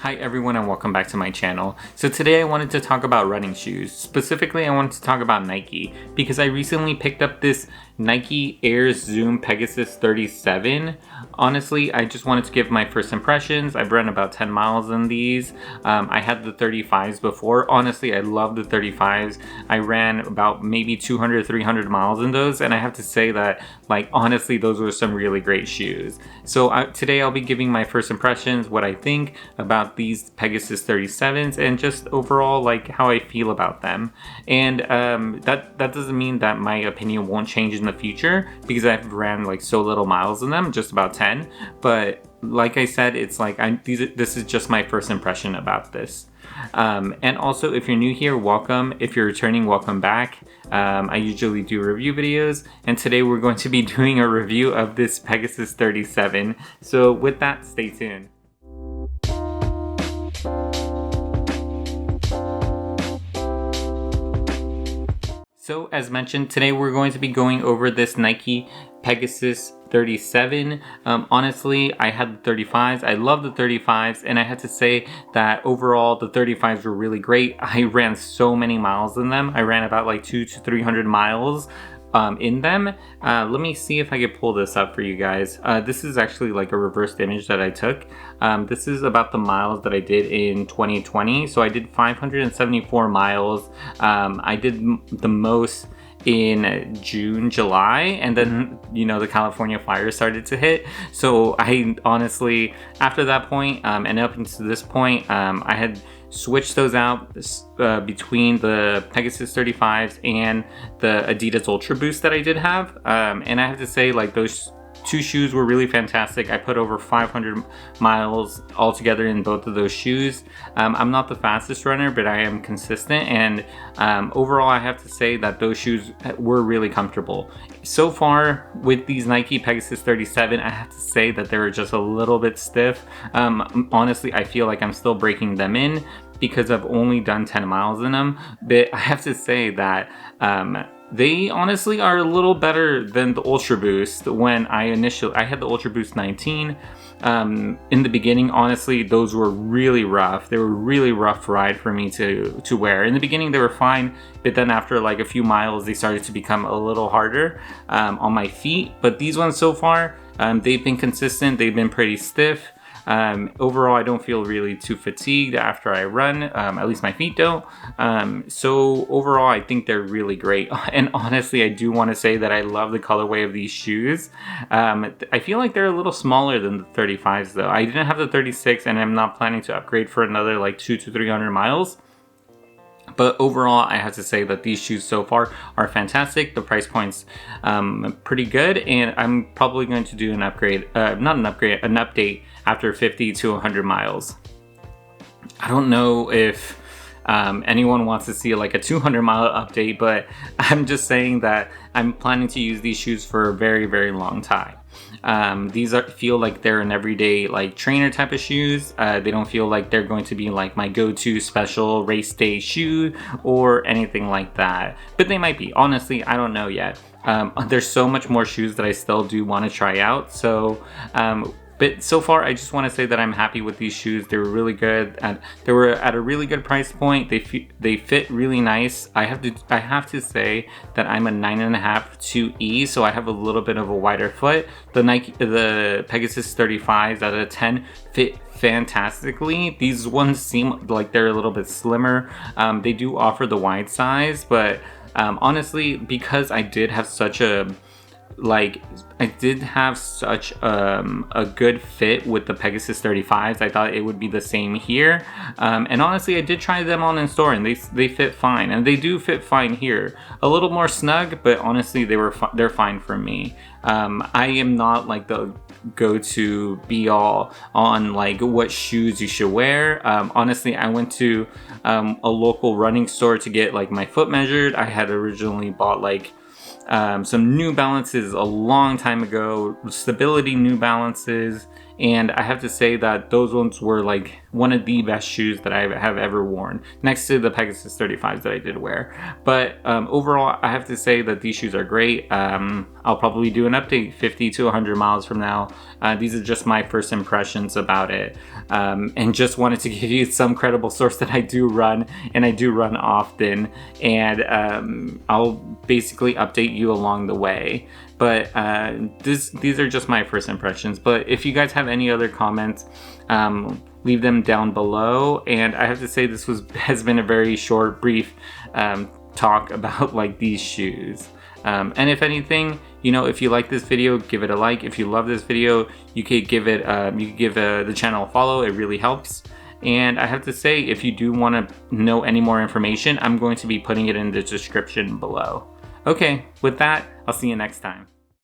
Hi everyone and welcome back to my channel. So today I wanted to talk about running shoes. Specifically I wanted to talk about Nike because I recently picked up this Nike Air Zoom Pegasus 37. Honestly, I just wanted to give my first impressions. I've run about 10 miles in these. I had the 35s before. Honestly, I love the 35s. I ran about maybe 200, 300 miles in those, and I have to say that, honestly, those were some really great shoes. So today I'll be giving my first impressions, what I think about these Pegasus 37s, and just overall, how I feel about them. And that doesn't mean that my opinion won't change in the future, because I've ran so little miles in them, just about 10. But like I said, it's this is just my first impression about this. And also, if you're new here, welcome. If you're returning, welcome back. I usually do review videos, and today we're going to be doing a review of this Pegasus 37. So with that, stay tuned. So as mentioned, today we're going to be going over this Nike Pegasus 37. Honestly, I had the 35s. I love the 35s, and I have to say that overall the 35s were really great. I ran so many miles in them. I ran about 200 to 300 miles in them. Let me see if I could pull this up for you guys. This is actually a reversed image that I took. This is about the miles that I did in 2020. So I did 574 miles. I did the most in June, July, and then the California fires started to hit. So I honestly, after that point and up until this point, I had switched those out between the Pegasus 35s and the Adidas Ultra Boost that I did have, and I have to say those two shoes were really fantastic. I put over 500 miles altogether in both of those shoes. I'm not the fastest runner, but I am consistent, and overall I have to say that those shoes were really comfortable. So far with these Nike Pegasus 37, I have to say that they were just a little bit stiff. Honestly, I feel like I'm still breaking them in because I've only done 10 miles in them, but I have to say that they honestly are a little better than the Ultra Boost. When I had the Ultra Boost 19 in the beginning. Honestly, those were really rough. They were really rough ride for me to wear. In the beginning they were fine, but then after a few miles they started to become a little harder on my feet. But these ones so far, they've been consistent. They've been pretty stiff. Overall, I don't feel really too fatigued after I run, at least my feet don't. So overall, I think they're really great. And honestly, I do want to say that I love the colorway of these shoes. I feel like they're a little smaller than the 35s though. I didn't have the 36, and I'm not planning to upgrade for another 200 to 300 miles. But overall, I have to say that these shoes so far are fantastic. The price point's pretty good, and I'm probably going to do an upgrade, an update after 50 to 100 miles. I don't know if anyone wants to see a 200 mile update, but I'm just saying that I'm planning to use these shoes for a very, very long time. These feel like they're an everyday trainer type of shoes. They don't feel like they're going to be my go-to special race day shoe or anything like that, but they might be. Honestly, I don't know yet. There's so much more shoes that I still do want to try out. So but so far, I just want to say that I'm happy with these shoes. They were really good, and they were at a really good price point. They fit really nice. I have to say that I'm a 9.5 to E, so I have a little bit of a wider foot. The Pegasus 35s out of 10 fit fantastically. These ones seem like they're a little bit slimmer. They do offer the wide size, but honestly, because I did have such a a good fit with the Pegasus 35s, I thought it would be the same here. And honestly, I did try them on in store, and they fit fine, and they do fit fine here. A little more snug, but honestly, they're fine for me. I am not the go-to be-all on what shoes you should wear. Honestly, I went to a local running store to get my foot measured. I had originally bought some New Balances a long time ago, Stability New Balances, and I have to say that those ones were like one of the best shoes that I have ever worn, next to the Pegasus 35s that I did wear. But overall, I have to say that these shoes are great. I'll probably do an update 50 to 100 miles from now. These are just my first impressions about it, and just wanted to give you some credible source that I do run, and I do run often, and I'll basically update you along the way. But these are just my first impressions. But if you guys have any other comments, leave them down below. And I have to say this has been a very short, brief talk about like these shoes. And if anything, you know, if you like this video, give it a like. If you love this video, you could give it the channel a follow. It really helps. And I have to say, if you do want to know any more information, I'm going to be putting it in the description below. Okay, with that, I'll see you next time.